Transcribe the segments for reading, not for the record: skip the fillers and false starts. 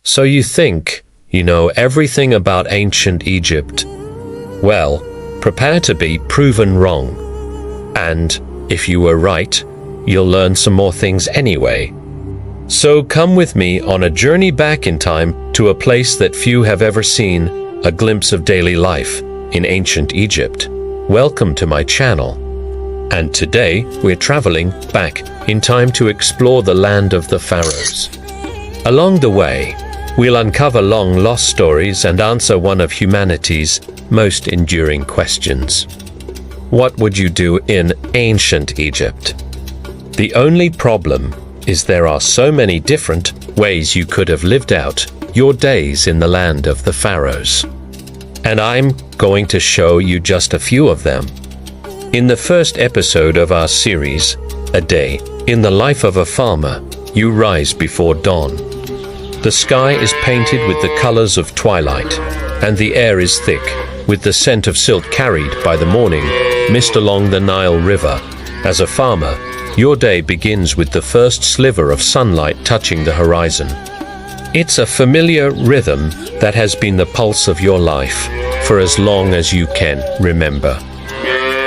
So you think you know everything about ancient Egypt? Well, prepare to be proven wrong. And if you were right, you'll learn some more things anyway. So come with me on a journey back in time to a place that few have ever seen, a glimpse of daily life in ancient Egypt. Welcome to my channel. And today we're traveling back in time to explore the land of the pharaohs. Along the way, we'll uncover long-lost stories and answer one of humanity's most enduring questions. What would you do in ancient Egypt? The only problem is there are so many different ways you could have lived out your days in the land of the pharaohs. And I'm going to show you just a few of them. In the first episode of our series, A Day in the Life of a Farmer, you rise before dawn. The sky is painted with the colors of twilight, and the air is thick with the scent of silt carried by the morning mist along the Nile River. As a farmer, your day begins with the first sliver of sunlight touching the horizon. It's a familiar rhythm that has been the pulse of your life for as long as you can remember.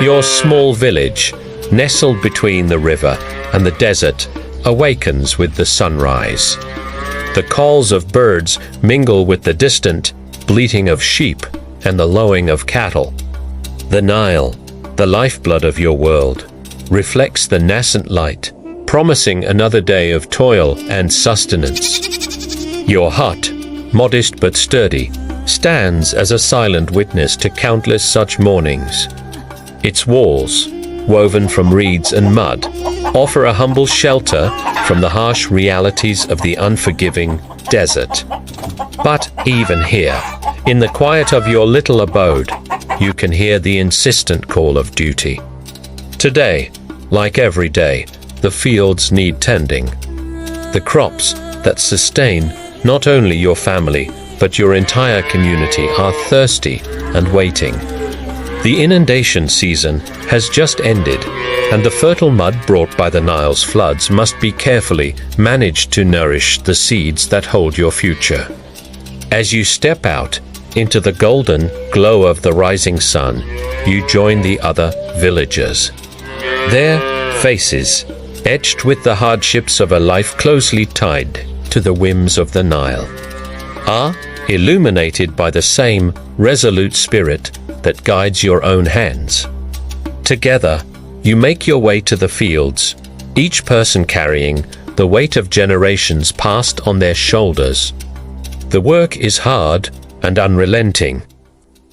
Your small village, nestled between the river and the desert, awakens with the sunrise. The calls of birds mingle with the distant bleating of sheep and the lowing of cattle. The Nile, the lifeblood of your world, reflects the nascent light, promising another day of toil and sustenance. Your hut, modest but sturdy, stands as a silent witness to countless such mornings. Its walls, woven from reeds and mud, offer a humble shelter from the harsh realities of the unforgiving desert. But even here, in the quiet of your little abode, you can hear the insistent call of duty. Today, like every day, the fields need tending. The crops that sustain not only your family, but your entire community are thirsty and waiting. The inundation season has just ended, and the fertile mud brought by the Nile's floods must be carefully managed to nourish the seeds that hold your future. As you step out into the golden glow of the rising sun, you join the other villagers. Their faces, etched with the hardships of a life closely tied to the whims of the Nile, are illuminated by the same resolute spirit that guides your own hands. Together, you make your way to the fields, each person carrying the weight of generations passed on their shoulders. The work is hard and unrelenting.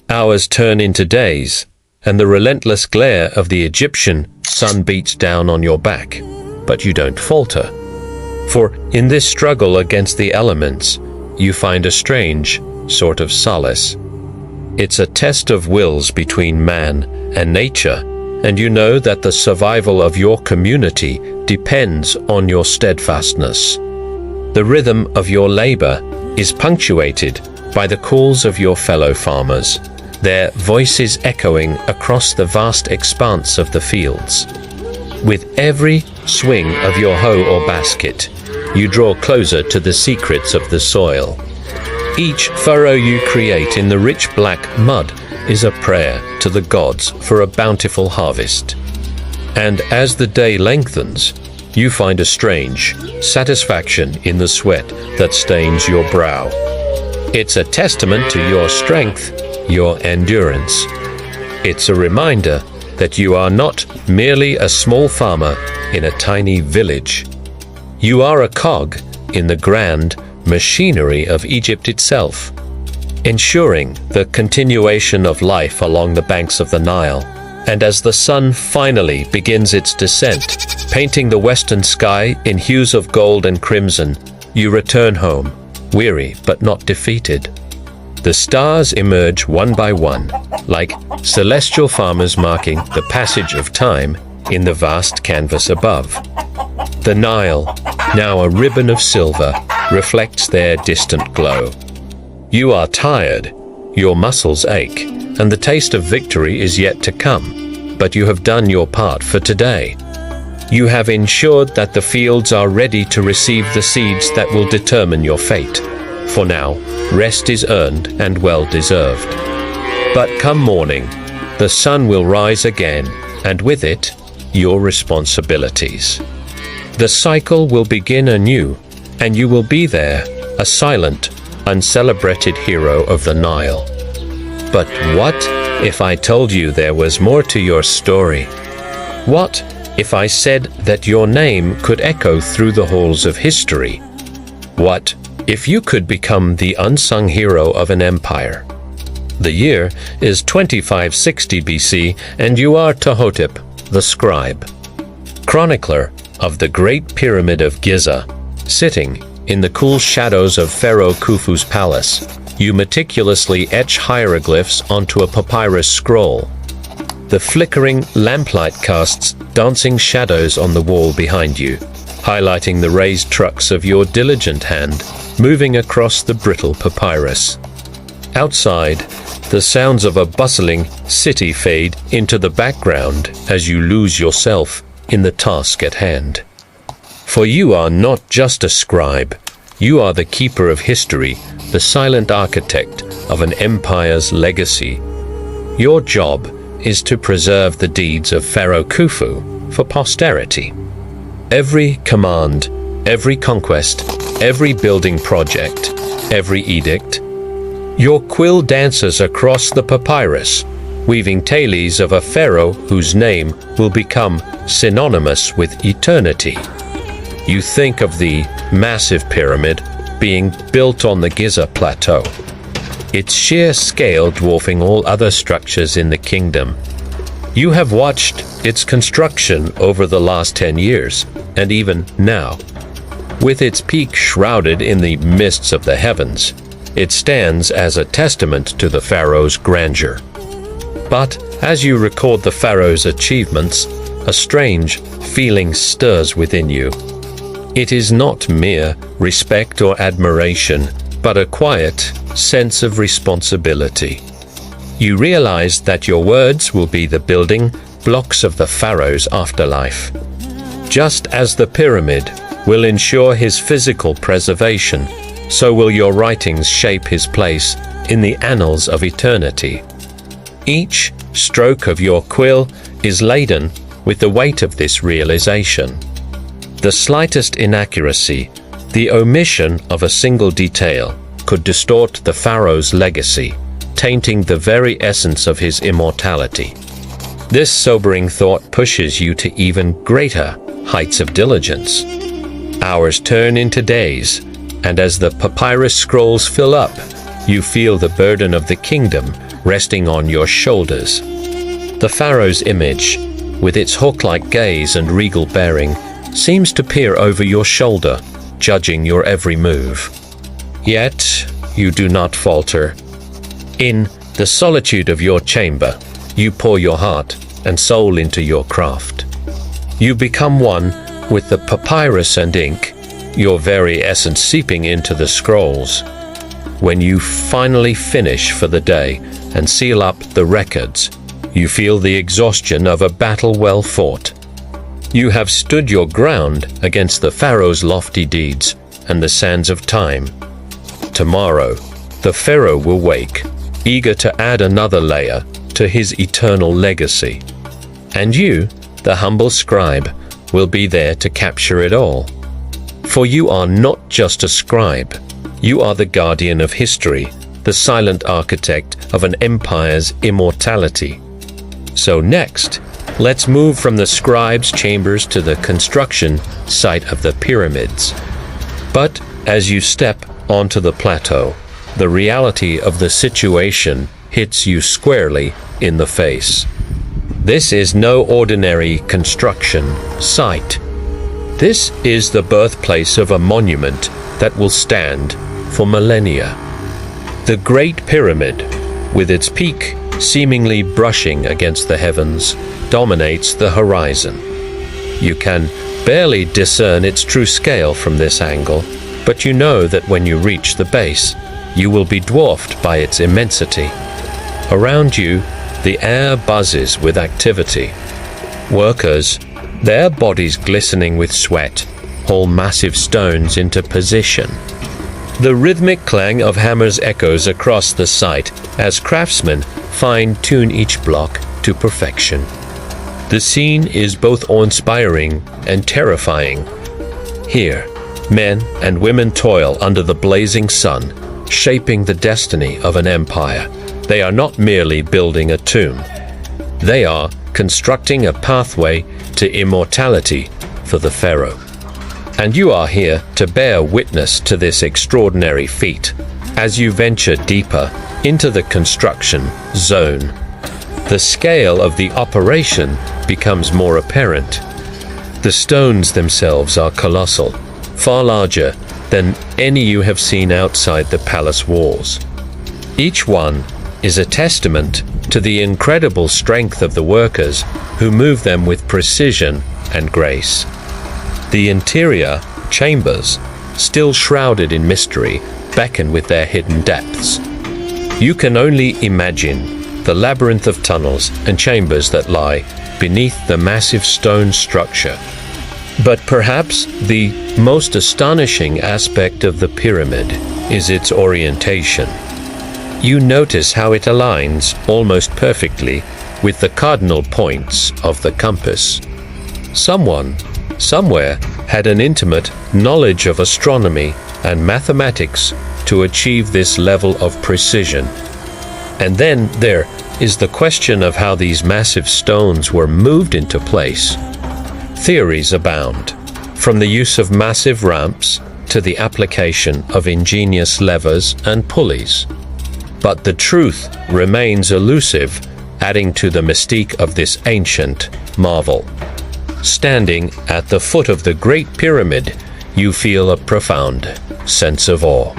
Hours turn into days, and the relentless glare of the Egyptian sun beats down on your back. But you don't falter. For in this struggle against the elements, you find a strange sort of solace. It's a test of wills between man and nature, and you know that the survival of your community depends on your steadfastness. The rhythm of your labor is punctuated by the calls of your fellow farmers, their voices echoing across the vast expanse of the fields. With every swing of your hoe or basket, you draw closer to the secrets of the soil. Each furrow you create in the rich black mud is a prayer to the gods for a bountiful harvest. And as the day lengthens, you find a strange satisfaction in the sweat that stains your brow. It's a testament to your strength, your endurance. It's a reminder that you are not merely a small farmer in a tiny village. You are a cog in the grand machinery of Egypt itself, ensuring the continuation of life along the banks of the Nile. And as the sun finally begins its descent, painting the western sky in hues of gold and crimson, you return home, weary but not defeated. The stars emerge one by one, like celestial farmers marking the passage of time in the vast canvas above. The Nile, now a ribbon of silver, reflects their distant glow. You are tired, your muscles ache, and the taste of victory is yet to come, but you have done your part for today. You have ensured that the fields are ready to receive the seeds that will determine your fate. For now, rest is earned and well deserved. But come morning, the sun will rise again, and with it, your responsibilities. The cycle will begin anew, and you will be there, a silent, uncelebrated hero of the Nile. But what if I told you there was more to your story? What if I said that your name could echo through the halls of history? What if you could become the unsung hero of an empire? The year is 2560 BC, and you are Ptahhotep, the scribe, chronicler of the Great Pyramid of Giza. Sitting in the cool shadows of Pharaoh Khufu's palace, you meticulously etch hieroglyphs onto a papyrus scroll. The flickering lamplight casts dancing shadows on the wall behind you, highlighting the raised trucks of your diligent hand moving across the brittle papyrus. Outside, the sounds of a bustling city fade into the background as you lose yourself in the task at hand. For you are not just a scribe, you are the keeper of history, the silent architect of an empire's legacy. Your job is to preserve the deeds of Pharaoh Khufu for posterity. Every command, every conquest, every building project, every edict. Your quill dances across the papyrus, weaving tales of a pharaoh whose name will become synonymous with eternity. You think of the massive pyramid being built on the Giza Plateau, its sheer scale dwarfing all other structures in the kingdom. You have watched its construction over the last 10 years, and even now. With its peak shrouded in the mists of the heavens, it stands as a testament to the pharaoh's grandeur. But as you record the pharaoh's achievements, a strange feeling stirs within you. It is not mere respect or admiration, but a quiet sense of responsibility. You realize that your words will be the building blocks of the pharaoh's afterlife. Just as the pyramid will ensure his physical preservation, so will your writings shape his place in the annals of eternity. Each stroke of your quill is laden with the weight of this realization. The slightest inaccuracy, the omission of a single detail, could distort the pharaoh's legacy, tainting the very essence of his immortality. This sobering thought pushes you to even greater heights of diligence. Hours turn into days, and as the papyrus scrolls fill up, you feel the burden of the kingdom resting on your shoulders. The pharaoh's image, with its hawk-like gaze and regal bearing, seems to peer over your shoulder, judging your every move. Yet, you do not falter. In the solitude of your chamber, you pour your heart and soul into your craft. You become one with the papyrus and ink, your very essence seeping into the scrolls. When you finally finish for the day and seal up the records, you feel the exhaustion of a battle well fought. You have stood your ground against the pharaoh's lofty deeds and the sands of time. Tomorrow, the pharaoh will wake, eager to add another layer to his eternal legacy. And you, the humble scribe, will be there to capture it all. For you are not just a scribe, you are the guardian of history, the silent architect of an empire's immortality. So next, let's move from the scribe's chambers to the construction site of the pyramids. But as you step onto the plateau, the reality of the situation hits you squarely in the face. This is no ordinary construction site. This is the birthplace of a monument that will stand for millennia. The Great Pyramid, with its peak seemingly brushing against the heavens, dominates the horizon. You can barely discern its true scale from this angle, but you know that when you reach the base, you will be dwarfed by its immensity. Around you, the air buzzes with activity. Workers, their bodies glistening with sweat, haul massive stones into position. The rhythmic clang of hammers echoes across the site as craftsmen fine-tune each block to perfection. The scene is both awe-inspiring and terrifying. Here, men and women toil under the blazing sun, shaping the destiny of an empire. They are not merely building a tomb. They are constructing a pathway to immortality for the pharaoh. And you are here to bear witness to this extraordinary feat as you venture deeper into the construction zone. The scale of the operation becomes more apparent. The stones themselves are colossal, far larger than any you have seen outside the palace walls. Each one is a testament to the incredible strength of the workers who move them with precision and grace. The interior chambers, still shrouded in mystery, beckon with their hidden depths. You can only imagine the labyrinth of tunnels and chambers that lie beneath the massive stone structure. But perhaps the most astonishing aspect of the pyramid is its orientation. You notice how it aligns almost perfectly with the cardinal points of the compass. Someone, somewhere, had an intimate knowledge of astronomy and mathematics to achieve this level of precision. And then there is the question of how these massive stones were moved into place. Theories abound, from the use of massive ramps to the application of ingenious levers and pulleys. But the truth remains elusive, adding to the mystique of this ancient marvel. Standing at the foot of the Great Pyramid, you feel a profound sense of awe.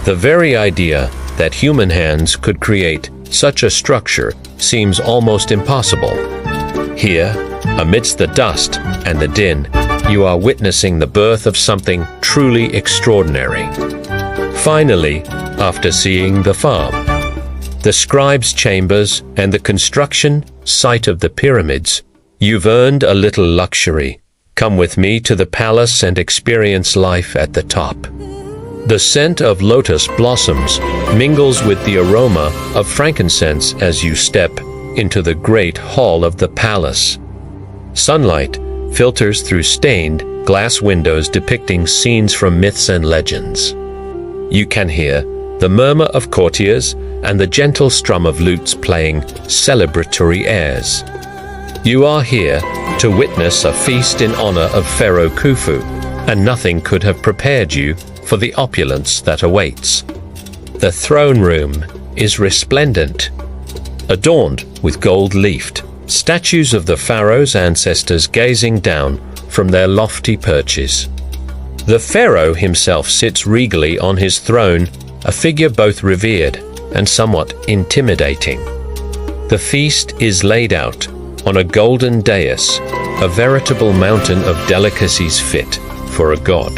The very idea that human hands could create such a structure seems almost impossible. Here, amidst the dust and the din, you are witnessing the birth of something truly extraordinary. Finally, after seeing the farm, the scribes' chambers, and the construction site of the pyramids, you've earned a little luxury. Come with me to the palace and experience life at the top. The scent of lotus blossoms mingles with the aroma of frankincense as you step into the great hall of the palace. Sunlight filters through stained glass windows depicting scenes from myths and legends. You can hear the murmur of courtiers and the gentle strum of lutes playing celebratory airs. You are here to witness a feast in honor of Pharaoh Khufu, and nothing could have prepared you for the opulence that awaits. The throne room is resplendent, adorned with gold leafed statues of the pharaoh's ancestors gazing down from their lofty perches. The pharaoh himself sits regally on his throne, a figure both revered and somewhat intimidating. The feast is laid out on a golden dais, a veritable mountain of delicacies fit for a god.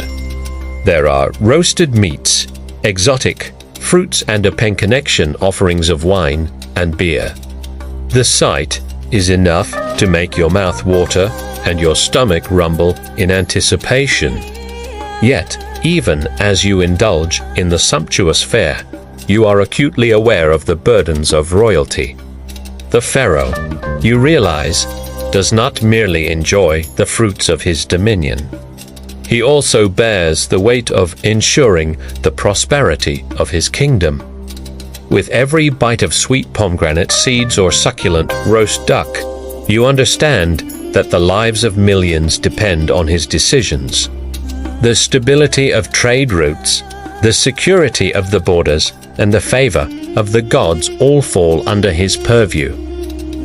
There are roasted meats, exotic fruits, and upon connection offerings of wine and beer. The sight is enough to make your mouth water and your stomach rumble in anticipation. Yet, even as you indulge in the sumptuous fare, you are acutely aware of the burdens of royalty. The pharaoh, you realize, does not merely enjoy the fruits of his dominion. He also bears the weight of ensuring the prosperity of his kingdom. With every bite of sweet pomegranate seeds or succulent roast duck, you understand that the lives of millions depend on his decisions. The stability of trade routes, the security of the borders, and the favor of the gods all fall under his purview.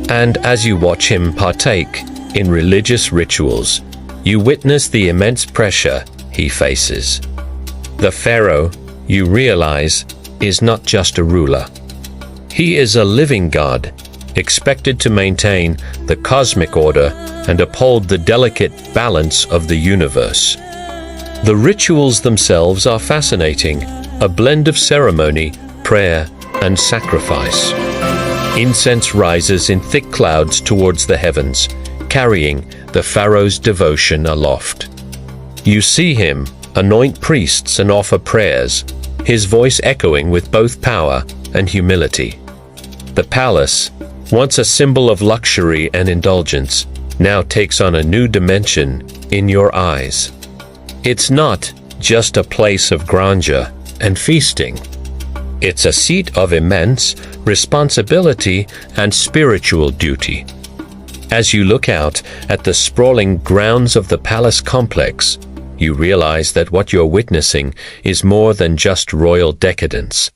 And as you watch him partake in religious rituals, you witness the immense pressure he faces. The pharaoh, you realize, is not just a ruler. He is a living god, expected to maintain the cosmic order and uphold the delicate balance of the universe. The rituals themselves are fascinating, a blend of ceremony, prayer, and sacrifice. Incense rises in thick clouds towards the heavens, carrying the pharaoh's devotion aloft. You see him, anoint priests and offer prayers, his voice echoing with both power and humility. The palace, once a symbol of luxury and indulgence, now takes on a new dimension in your eyes. It's not just a place of grandeur and feasting. It's a seat of immense responsibility and spiritual duty. As you look out at the sprawling grounds of the palace complex, you realize that what you're witnessing is more than just royal decadence.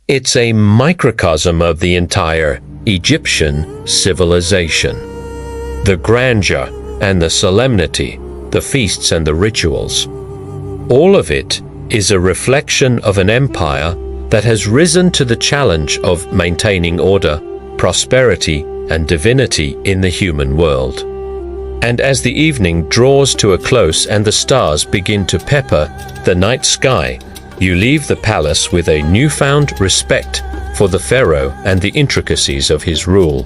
It's a microcosm of the entire Egyptian civilization. The grandeur and the solemnity, the feasts and the rituals, all of it is a reflection of an empire that has risen to the challenge of maintaining order, prosperity, and divinity in the human world. And as the evening draws to a close and the stars begin to pepper the night sky, you leave the palace with a newfound respect for the pharaoh and the intricacies of his rule.